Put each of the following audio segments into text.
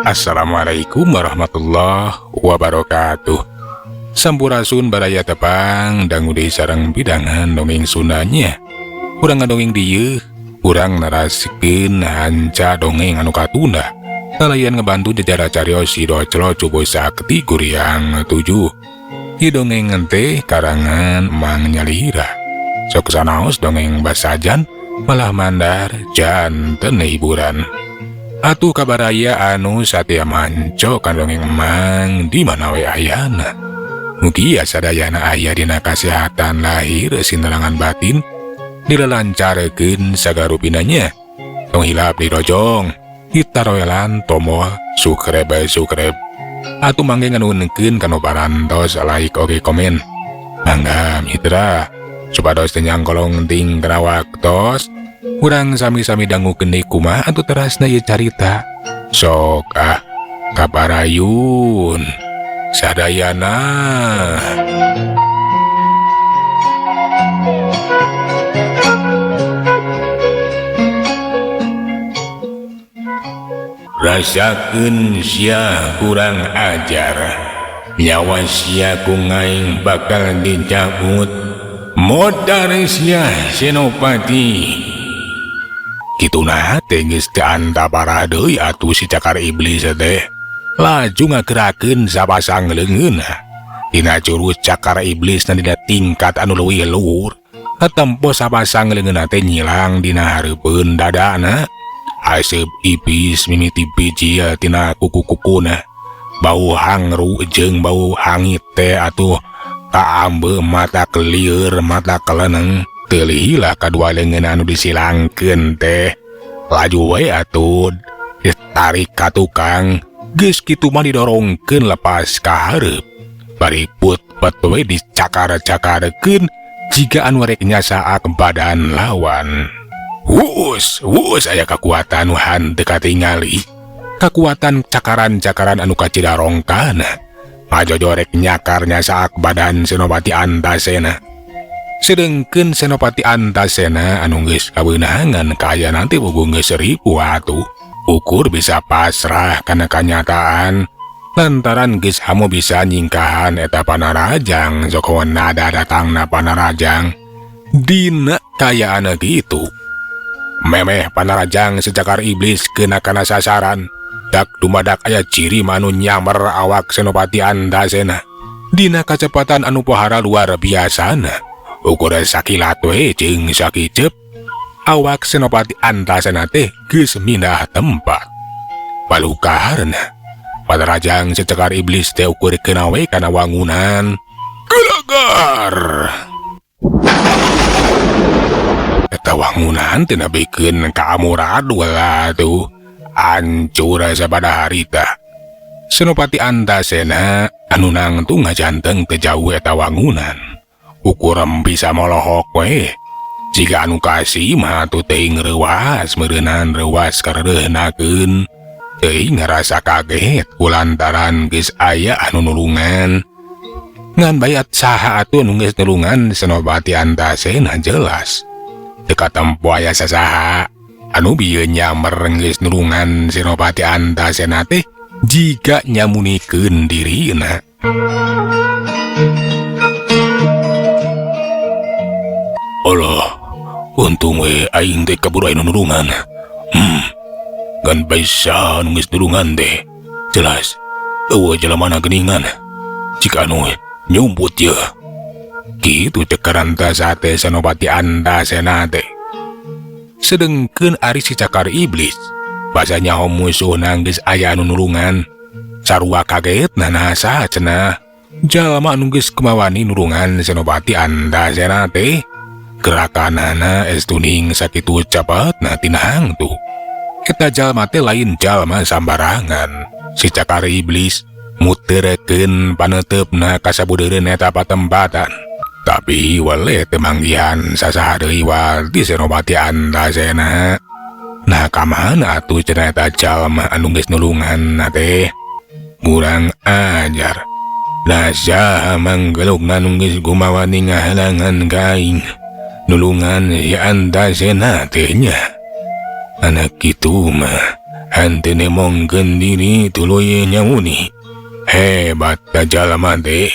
Assalamualaikum warahmatullahi wabarakatuh. Sampurasun baraya tepang dangude sareng bidangan dongeng sunanya. Urang ngadongeng dieu, urang narasikeun hanca dongeng anu katunda. Kalayan ngebantu jejara carios si doclo cuboy sakti kuriang 7. Ieu dongeng teh karangan Mang Nyalira. Sok sanaos dongeng basajan malah mandar janten hiburan. Atuh kabaraya anu satya manco kan dongeng Mang di mana we ayana. Mugi sadayana aya dina kasehatan lahir sinerangan batin dilelancarekeun sagarupinanya. Tong hilap di dojong hitaroelan tomo sukreb. Atuh mangge nganuhkeun kana parantos like oge komen. Mangga mitra supados tenyang kolong ting kana waktos urang sami-sami dangukeun deui kumaha atuh terasna ieu carita. Sok kaparayun sadayana. Rasakeun sia kurang ajar, nyawa sia kungaing bakal dicabut, modar sia Senopati. Kituna teh geus teu antapara deui atuh si cakar iblis teh. Laju ngagerakeun sapasang leungeunna. Dina curus cakar iblis na dina tingkat anu leuwih luhur, katempo sapasang leungeunna teh nyilang dina hareupeun dadana. Asep ipis mimiti biji tina kuku-kukuna. Bau hangru jeung bau hangit teh atuh kaambe mata kelieur mata keleneng. Teu lihila kadua leungeunna anu disilangkeun teh. Laju we atuh ditarik ka tukang. Geus kitu mah didorongkeun lepas ka hareup. Bari put-put we dicakar-cakarkeun jiga anu rek nyasaak badan lawan. Wuus aya kakuatan nu henteu katingali. Kakuatan cakaran-cakaran anu kacidarongkana. Majojorek nyakar nyasaak badan Senopati Antasena. Sedengkeun Senopati Antasena anu geus kabeunangan kaya nanti bugung geus 1000 atuh. Ukur bisa pasrah kana kanyataan lantaran geus hamu bisa nyingkahan eta panarajang sok nada datangna panarajang. Dina kayaana kitu. Memeh panarajang secakar iblis kena kana sasaran. Dak dumadak aya ciri manu nyamer awak Senopati Antasena. Dina kacepatan anu pohara luar biasana. Ukur sakilat we jeung sakicep. Awak Senopati Antasena teh geus mindah tempat. Palukarna panarajang secakar iblis teh ukur kena we kana wangunan. Gelagar. Eta wangunan teu nabikeun ka amuradu atuh. Hancur sabada harita. Senopati Antasena anu nangtung ngajanteng teu jauh eta wangunan. Ukur bisa molohok we. Jika anu kasih mah atuh teuing reuwas meureunan reuwas kareureuhnakeun. Teuing ngarasa kaget kulantaran geus aya anu nulungan. Ngan bayat saha atuh anu geus nulungan Senopati Antasena jelas. Teu katempo aya sasaha anu bieu nyamer geus nulungan Senopati Antasena teh jiga nyamunikeun dirina. Allah, untung we aing teh kaburu aya nulungan. Ngan bisa anu geus nulungan teh jelas eueuh jelemana geuningan. Jika anu nyumput ye. Kitu cekaran tasate Senopati Antasena teh. Sedengkeun ari si cakar iblis basanya musuh geus aya anu nulungan. Sarua kagetna nasa cenah jalma anu geus kemawani nulungan Senopati Antasena teh. Gerakanana estuning sakitu cepetna tina hangtu. Eta jalma teh lain jalma sambarangan. Si cakar iblis muterekeun paneutepna kasabudeureun eta patempatan. Tapi wale teu manggihan sasaha deui walti Senopati Antasena. Nah kamana atuh cenah eta jalma anu geus nulungan teh? Kurang ajar. Nasa manggelog na nung gumawa ni nga halangan kaing nulungan andasen natin niya. Anak itu mah hante ne mongken diri tuloy niya muni. Hebat na jalma teh.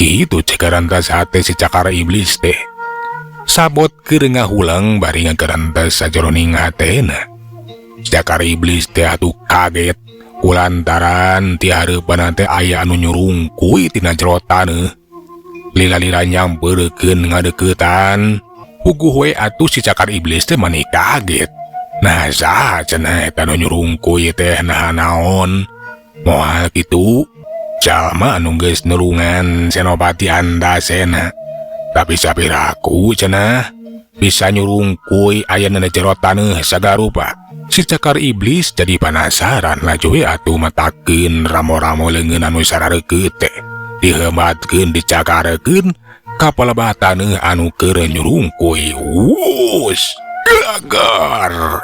Gitu cekarantas hati si cakar iblis teh. Sabot keur ngahulang bari ngakarantas sa jroning hatena. Cakar iblis teh atuh kaget kulantaran ti hareupan teh aya anu nyurungkuy tina jero taneuh. Lila-lila nyampeurkeun ngadeuketan. Puguh we atuh si cakar iblis teh maneh kaget. Nah saha cenah eta anu nyurungkuy teh naha naon? Moal kitu jalma anu geus nulungan Senopati Antasena. Tapi sapiraku cenah bisa nyurungkuy aya na jero taneuh sagarupa. Si cakar iblis jadi penasaran laju we atuh matakeun ramo-ramo leungeun anu sarareukeut teh. Diheumatkeun dicakarekeun ka palebah taneuh anu keur nyurungkuy. Wuss, gagar.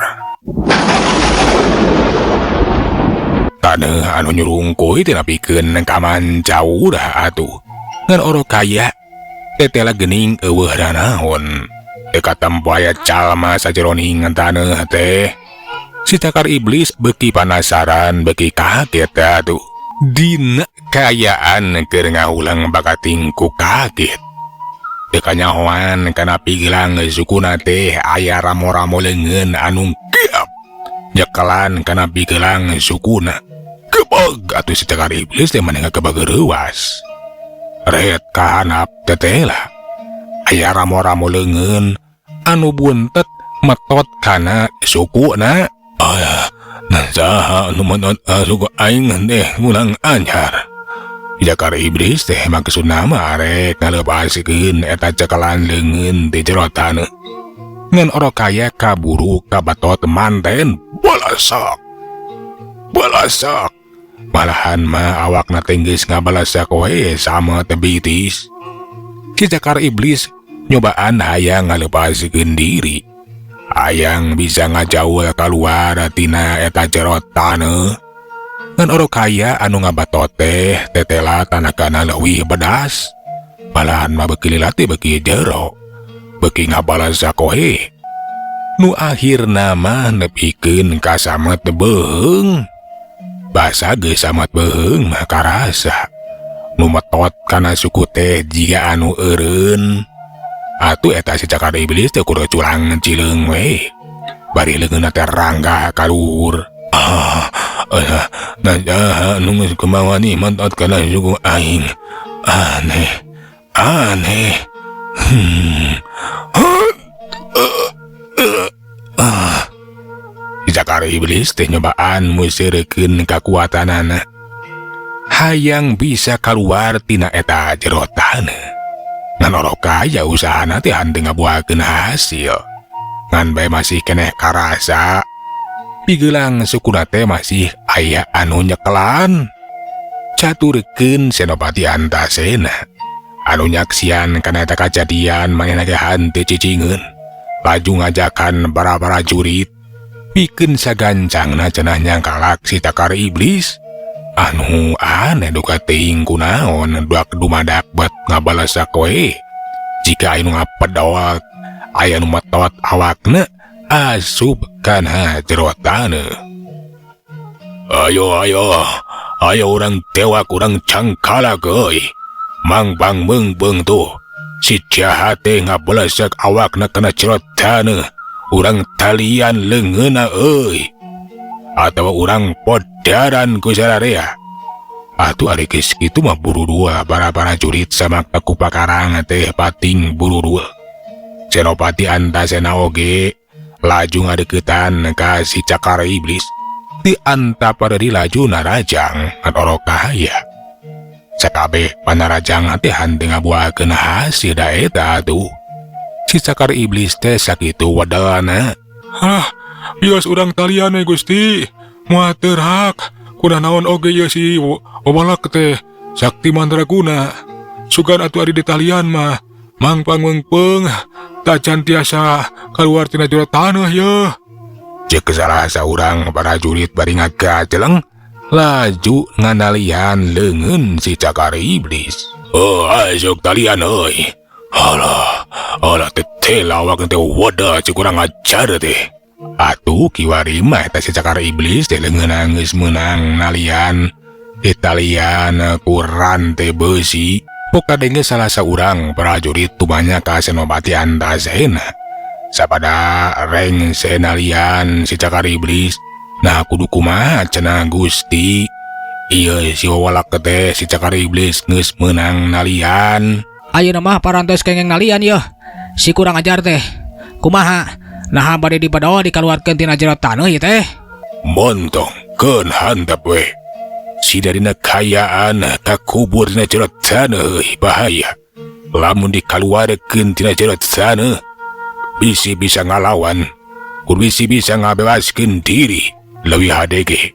Taneuh anu nyurungkuy teh napikeun kamanca urah atuh. Ngan oro kaya tetela geuning eueuh naon. Teu katempo aya calma sajeroning taneuh teh. Si cakar iblis beuki penasaran, beuki kaget atuh. Dina kayaan keur ngahulang bakating ku kaget. Teu kanyahoan kana pigelang sukuna teh aya ramo-ramo leungeun anu geap. Nyekelan kana pigelang sukuna. Kebeg atuh si cakar iblis teh maneh kebeg reuwas. Ret kahanap tetela. Aya ramo-ramo leungeun anu buntet metot kana sukuna. Aya, nasaha anu metot suku aing teh ulang anyar. Cakar iblis teh maksudna mah arek ngalepaskeun eta cekelan leungeun di jero taneuh. Ngan oro kaya kaburu kabatot manten balasak. Balasak. Malahan mah awakna teh geus ngabalasak we sama tebitis. Si cakar iblis nyobaan hayang ngalepaskeun diri. Hayang bisa ngajaul kaluar tina eta jero taneuh. Ngan oro kaya anu ngabatot teh tetela tanakana leuwih bedas. Malahan mah beuki lila teh beuki jero. Beuki ngabalasak we. Nu akhirna mah nepikeun ka samet beheung. Basa geus samet beheung mah karasa. Nu metot kana suku teh jiga anu eureun. Atuh eta si cakar iblis teh kudu curang cileung we. Bari leungeunna teh rangga kaluhur. Najaha anu geus kumaha ni mantot kana suku aing. Aneh. Si cakar iblis teh nyobaan museurekeun kakuatanana. Hayang bisa kaluar tina eta jero taneuh. Ngan oro kaya usahana teh henteu ngabuakeun hasil. Ngan bae masih keneh karasa pigelang sukuna teh masih aya anu nyekelan. Caturkeun Senopati Antasena anu nyaksian kana eta kajadian manehna ge henteu cicingeun. Laju ngajakan para prajurit pikeun sagancangna cenah nyangkalak si cakar iblis. Anu aneh duka teuing kunaon duak dumadak bet ngabalasak we. Jika anu ngapedot aya nu metot awakna asup kana jero taneuh. Ayo urang tewak urang cangkalak euy. Mangbang meungbeng tuh. Si jahat teh ngabalasak awakna kana jero taneuh. Urang talian leungeunna euy. Atawa urang podaran ku sararea. Atuh ari geus kitu mah buru-dua para prajurit samakta ku pakarang teh pating buru-dua. Senopati Antasena oge laju ngadeuketan ka si cakar iblis. Di antapari laju narajang ngan oro kahaya. Sakabeh panarajang teh henteu ngabuakeun hasil da eta atuh. Si cakar iblis teh sakitu wadalana. Bios urang talian we Gusti. Moal teu hak. Kuda naon oge ye si wabalak teh sakti mandraguna. Sugan atuh ari di talian mah mangpang meungpeung tacan tiasa kaluar tina jero taneuh ye. Ceuk salah saurang prajurit bari ngagajeleng laju nganalian leungeun si Cakar Iblis. Oh, asok talian euy. Alah teh lawak teh wadah cik kurang ajar teh. Atuh kiwari mah eta si Cakar Iblis teh leungeunna geus meunang nalian Italian kuran teh beusi. Pokadenge salah saurang prajurit tumanya ka Senopati Antasena. Sapada reng senalian si Cakar Iblis. Nah kudu kumaha cenah Gusti? Ieu si wawalak teh si Cakar Iblis geus meunang nalian. Ayeuna mah parantos kengeng nalian yeuh. Si kurang ajar teh. Kumaha? Nah bade dipadawa dikaluarkeun tina jero taneuh ieu teh. Montong keun handap we. Si darina kayaan kakubur tina jero taneuh bahaya. Lamun dikaluarkeun tina jero taneuh bisi bisa ngalawan, bisi bisa ngabebaskeun diri. Leuwih hadege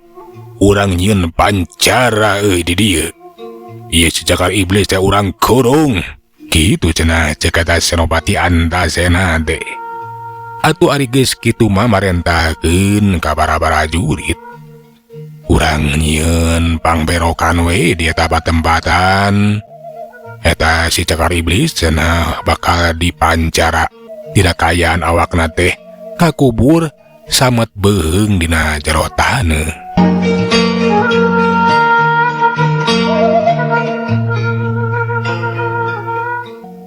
urang nyieun pancara di dieu. Ieu si Cakar Iblis teh urang kurung. Kitu cenah cek eta Senopati Antasena teh. Atuh ari geus kitu mah marentahkeun ka para prajurit. Urang nyieun pangberokan we di eta tempatan. Eta si Cakar Iblis cenah bakal dipancara. Tidak kayaan awakna teh kakubur samet beheung dina jero taneuh.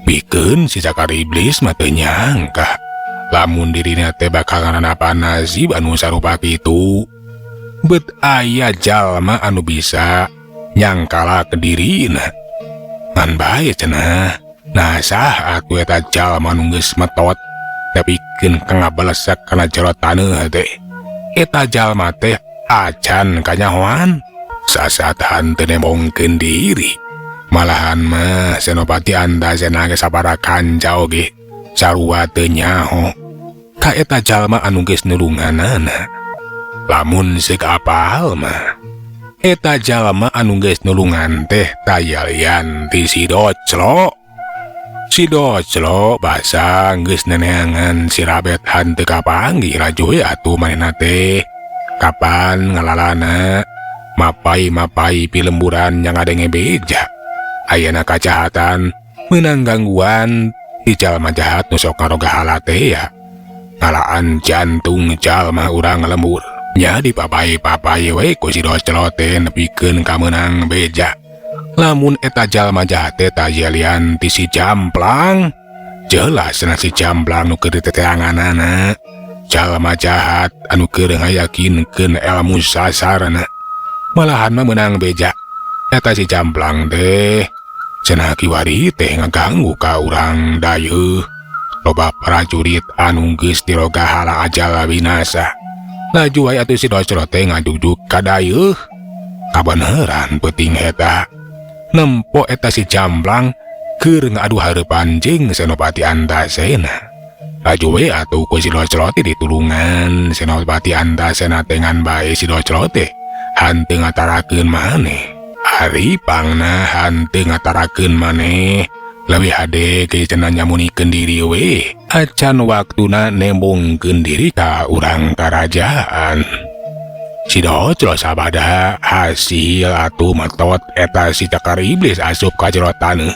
Pikeun si Cakar Iblis mah teu nyangka lamun dirina teh bakal nganapan nasib anu sarupa kitu. Bet aya jalma anu bisa nyangkala ke dirina. Ngan bae cenah. Nah saat ku eta jalma anu geus metot tapikeun ka ngabalesak kana jero taneuh teh. Eta jalma teh acan kanyahoan. Sasaatan teu nemongkeun diri. Malahan mah Senopati Antasena geus sabaraha kancao ge sarua teu nyaho ka eta jalma anu geus nulunganana. Lamun ceuk apal mah eta jalma anu geus nulungan teh tayalian ti si Doclo. Si Doclo basa geus neneangan si Rabet hanteu kapanggih rajoy atuh manehna teh kapan ngalalana mapai pilemburan yang ngadenge beja. Ayana kajahatan meunang gangguan di jalma jahat nu sok ngaroga hala teh ya. Ngalaan jantung jalma urang lembur. Nya dipapai we ku si Doclo teh nepikeun ka meunang beja. Lamun eta jalma jahat teh tajalian ti si Jamplang. Jelas na si Jamplang nu keur diteteanganana. Jalma jahat anu keur ngayakinkeun ilmu sasarna. Malahan mah meunang beja. Eta si Jamplang teh cenah kiwari teh ngaganggu ka urang dayeuh. Loba prajurit anu geus diroga hala ajal binasa. Laju wae atuh si Doclo teh ngadugdug ka dayeuh. Kabeneran peuting eta. Nempo eta si Jamplang keur ngadu hareupan jeung Senopati Antasena. Laju we atuh ku si Doclo teh ditulungan Senopati Antasena teh ngan bae si Doclo teh hanteu ngatarakeun maneh. Ari pangna hanteu ngatarakeun maneh. Leuwih hade ge cenah nyamunikeun diri we. Acan waktuna nembongkeun diri ka urang karajaan. Si Doclo sabada hasil atuh metot eta si Cakar Iblis asup ka jero taneuh.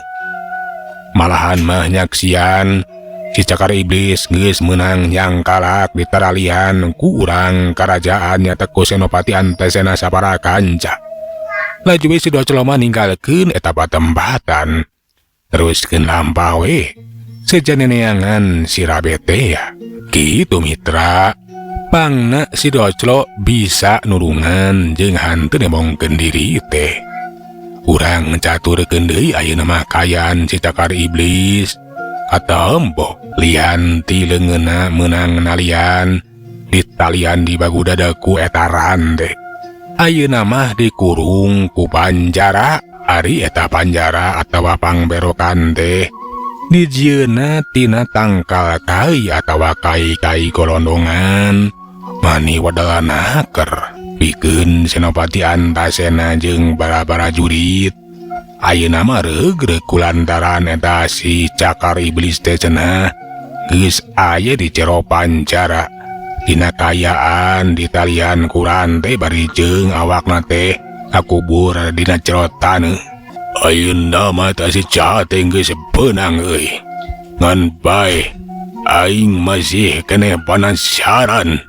Malahan mah nyaksian si Cakar Iblis geus meunang nyangkalak ditaralian ku urang karajaan nya teh ku Senopati Antasena sabaraha kanca. Laju we si Doclo mah ninggalkeun eta tempatan. Teruskeun lampah we sejaneneangan si Rabet teh ya. Kitu mitra. Pangna si Doclo bisa nulungan jeung hanteu nemongkeun diri teh. Urang caturkeun deui ayeuna mah kayaan si Cakar Iblis. Atempo lian ti leungeunna meunang nalian ditalian di bagu dadaku eta rande. Ayeuna mah dikurung ku panjara. Ari eta panjara atawa pangberokan teh dijieunna tina tangkal kai atawa kai-kai golondongan. Mani wadalana ker pikeun Senopati Antasena jeung para prajurit. Ayeuna mah regreg kulantaran eta si Cakar Iblis teh cenah geus aya di jero panjara Dina kayaan di talian kuran teh barijeng awakna teh kakubur dina jero taneuh. Ayeuna mah teh si Caha teh geus beunang euy. Ngan bae aing masih keneh penasaran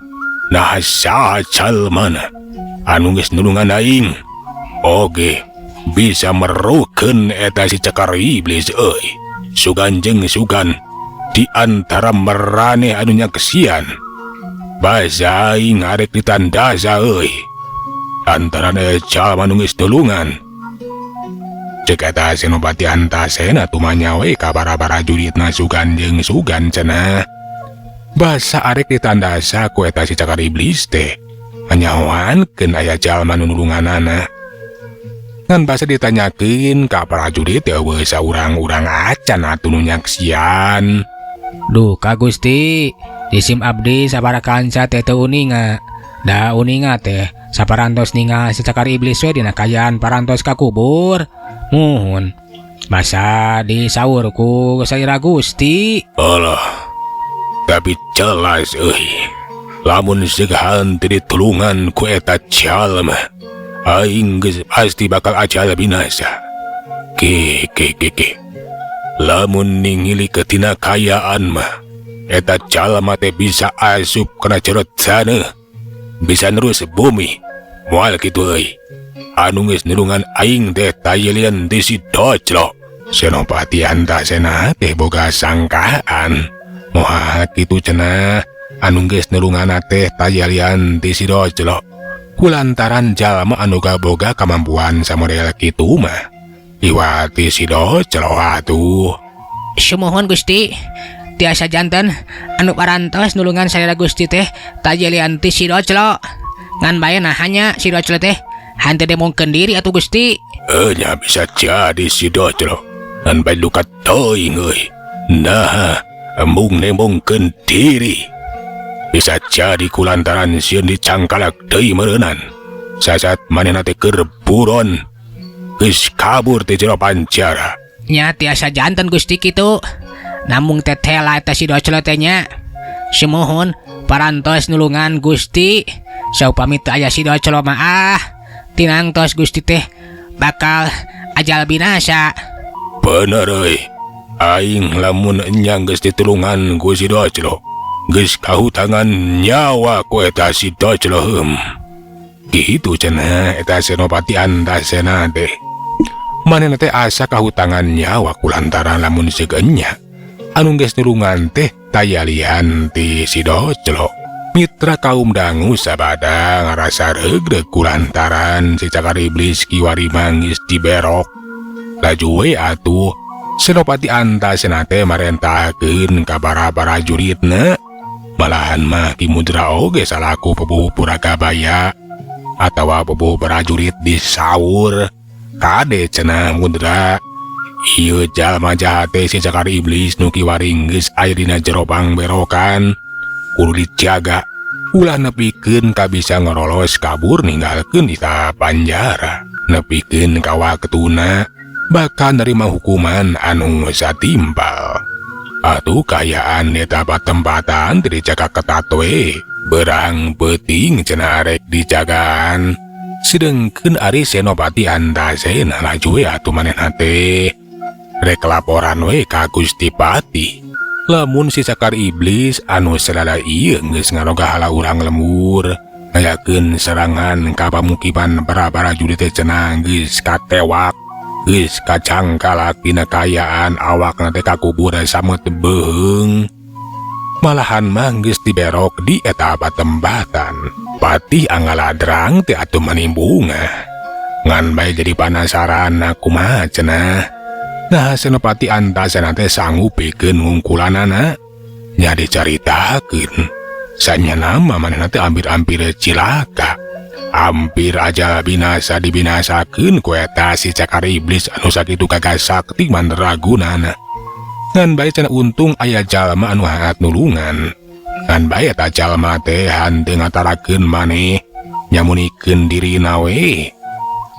nah saha jalmana anu geus nulungan aing oge bisa merukeun eta si Cakar Iblis euy. Sugan jeung sugan di antara marane anu nyakesian basa aing arek ditandasa euy antarana jalma nu geus tulungan. Cek eta Senopati Antasena tumanya we ka bara-bara juritna sugan jeung sugan cenah. Basa arek ditandasa ku eta si Cakar Iblis teh nyawankeun aya jalma nu nulunganana. Ngan basa ditanyakeun ka prajurit teh eueuh saurang-urang acan atuh nu nyaksian. Duh ka Gusti, isim abdi sabaraha kanca teh teu uninga. Da uninga teh saparantos ningal si Cakar Iblis we dina kayaan parantos ka kubur. Muhun. Basa disaur ku saira Gusti. Alah. Tapi jelas euy. Lamun segahan teu ditulungan ku eta jalma, aing geus pasti bakal ajal binasa. Ke. Lamun ningili ketina kayaan mah, eta jalma teh bisa asup kana jero taneuh, bisa nerus bumi. Moal kitu euy. Anu geus nulungan aing teh tayelian di si Doclo. Senopati Antasena teh boga sangkaan. Moal kitu cenah, anu geus nulungan teh tayelian di si Doclo. Kulantaran jalma anu boga kamampuan samodel kitu mah liwati si Doclo atuh. Sumohon Gusti. Tiasa janten anu parantos nulungan saira Gusti teh tajelian ti si Doclo. Ngan bae nahanya si Doclo teh hante demongkeun diri atuh Gusti. Nya bisa jadi si Doclo ngan bae luka teuing euy. Nah, embung nemongkeun diri. Bisa jadi kulantaran sieun dicangkalak deui meureunnan. Sasat manehna teh keur buron geus kabur ti jero panjara. Nya tiasa janten Gusti kitu. Namung tetela eta si Doclo teh nya. Sumohon parantos nulungan Gusti. Saupami teu aya si Doclo mah tinangtos Gusti teh bakal ajal binasa. Bener euy. Aing lamun enyang geus ditulungan ku si Doclo, geus kahutangan nyawa ku eta si Doclo heum. Kitu cenah eta Senopati Antasena teh. Manehna teh asa kahutangan nyawa kulantaran lamun segenya anu geus nulungan teh tayalian ti si Doclo. Mitra kaum dangu sabada ngarasa regreg kulantaran si Cakar Iblis kiwari manggis diberok. Laju we atuh Senopati Antasena teh marentahkeun ka bara-bara juritna. Malahan mah Ki Mudra oge salaku pupuh Puragabaya atawa pupuh prajurit disaur. Kade cenah Mudra, ieu jalma jahat teh si Cakar Iblis nu kiwari geus aya dina jero pangberokan. Kudu dijaga ulah nepikeun ka bisa ngorolos kabur ninggalkeun di panjara. Nepikeun ka waktuna bakal nerima hukuman anu satimpal. Atuh kayaan eta tempatan teu dijaga ketat we. Berang peuting cenah arek dijagaan. Sedengkeun ari Senopati Antasena laju we atuh manehna teh rek laporan we ka Gusti Pati. Lamun si Cakar Iblis anu salala ieu geus ngaroga hala urang lemur ngayakeun serangan ka pamukiman bara-bara jurit teh cenah geus katewak, geus kacangkalak dina kayaan awakna teh kakubur samet beheung. Malahan mah geus diberok di eta tempatan. Pati angaladrang teh atuh manimbunga. Ngan bae jadi panasaran kumaha cenah. Nah Senopati Antasena teh sanggup pikeun ngungkulanana. Nya dicaritakeun sanyana mah manehna teh hampir cilaka. Hampir aja binasa dibinasakeun ku eta si Cakar Iblis anu sakitu gagah sakti mandragunana. Ngan bae cenah untung aya jalma anu hangat nulungan. Ngan bae eta jalma teh henteu ngatarakeun maneh nyamunikeun dirina we.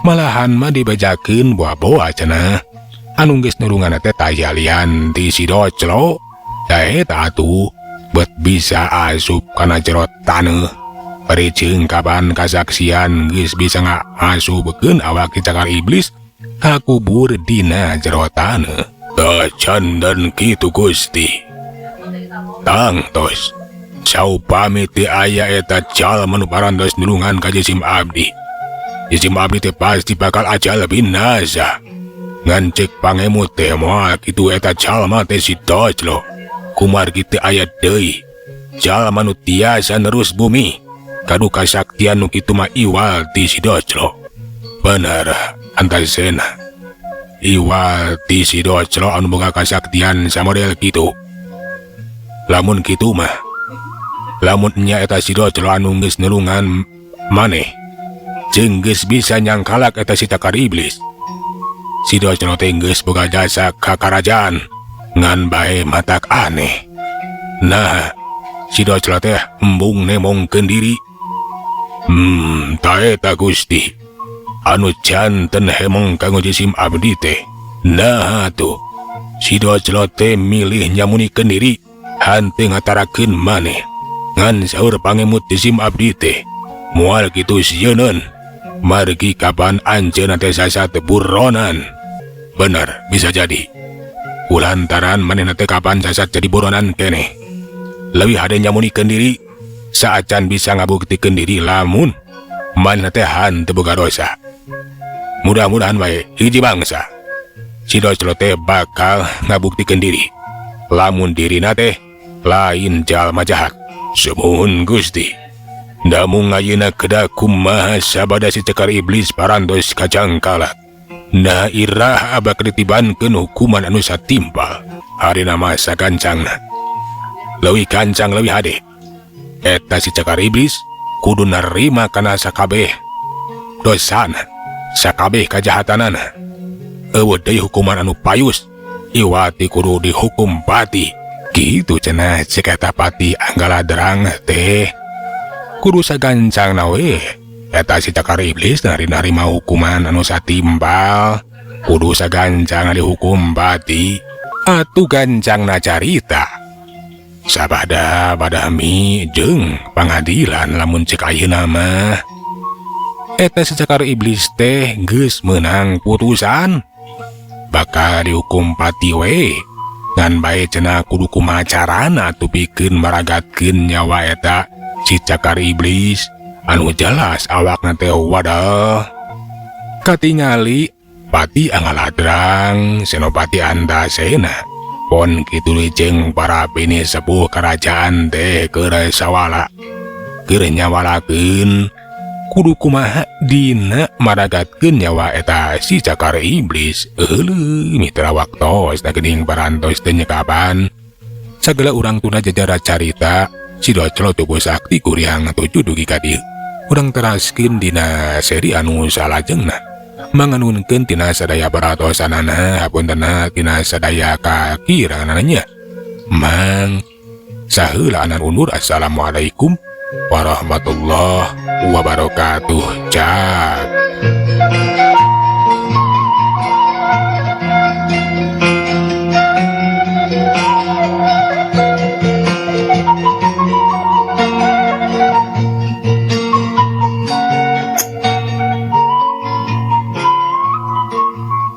Malahan mah dibejakeun boa-boa cenah. Anu geus nulungan teh tayalian ti si Doclo. Da eta atuh bet bisa asup kana jero taneuh. Parijeng kaban kasaksian geus bisa ngasubekeun awak ti cakar iblis kakubur dina jero taneuh. Tacan dan kitu Gusti. Tangtos saupami teu aya eta jalma nu parantos nulungan ka jisim abdi. Jisim abdi teh pasti bakal ajal binasa. Ngan cek pangemu teh moal kitu eta jalma teh si Dojlo. Kumargi teu aya deui jalma nu tiasa nerus bumi. Kadu kasaktian nu kitu mah iwal ti si Dojlo. Bener Antasena. Iwal ti si Dojlo anu boga kasaktian samodel kitu. Lamun kitu mah, lamun nya eta si Dojlo anu geus nulungan maneh, jeung geus bisa nyangkalak eta si cakar iblis. Si Dojlo teh geus boga jasa ka karajaan ngan bae matak aneh. Nah, si Dojlo teh embung nemongkeun diri. Ta eta Gusti anu janten hemong kanggo jisim abdi teh. Nah tuh si Dojlo teh milih nyamunikeun diri hanteu ngatarakeun maneh. Ngan saur pangemut jisim abdi teh moal kitu sieun margi kapan anjeunna teh sasa teu buronan. Bener bisa jadi kulantaran manehna teh kapan sasa jadi buronan keneh. Leuwih hade nyamunikeun diri saacan bisa ngabuktikeun diri lamun manehna teh hanteu boga dosa. Mudah-mudahan bae hiji bangsa si Dojlo teh bakal ngabuktikeun diri lamun dirina teh lain jalma jahat. Sumuhun Gusti. Namun ayeuna kedah kumaha sabada si cakar iblis parantos kacangkalak. Nah irah abak ditibankeun hukuman anu satimpal. Harina mah sakancangna. Leuwih kancang leuwih hade. Eta si cakar iblis kudu narima kana sakabeh dosana, sakabeh kajahatanana. Eueuh deui hukuman anu payus. Iwati kudu dihukum pati. Gitu cenah cek eta pati Anggaladrang teh. Kudu sagancangna we eta si cakar iblis narima hukuman anu satimpal. Kudu sagancangna dihukum pati. Atuh gancangna carita sabada badami jeung pangadilan lamun cek ayeuna mah eta si cakar iblis teh geus meunang putusan bakal dihukum pati we. Ngan bae cenah kudu kumaha carana tupikeun maragatkeun nyawa eta si cakar iblis anu jelas awakna teh wadah. Katingali Pati Anggaladrang Senopati Antasena pon kitu jeung para bini sepuh kerajaan teh keur sawala keur nyawalakeun kudu kumaha dina maragatkeun nyawa eta si cakar iblis. Euleuh mitra waktos da geuning parantos teu nyekapan sagala urang tuna jajara carita si Dojlo tubuh sakti kuriang tujuh dugi ka dieu. Urang teraskeun dina seri anu salajengna manganunkeun tina sadaya baratosanana hapuntenna tina sadaya kakiranganna nya. Mang saheula anan undur. Assalamualaikum warahmatullahi wabarakatuh. Cak.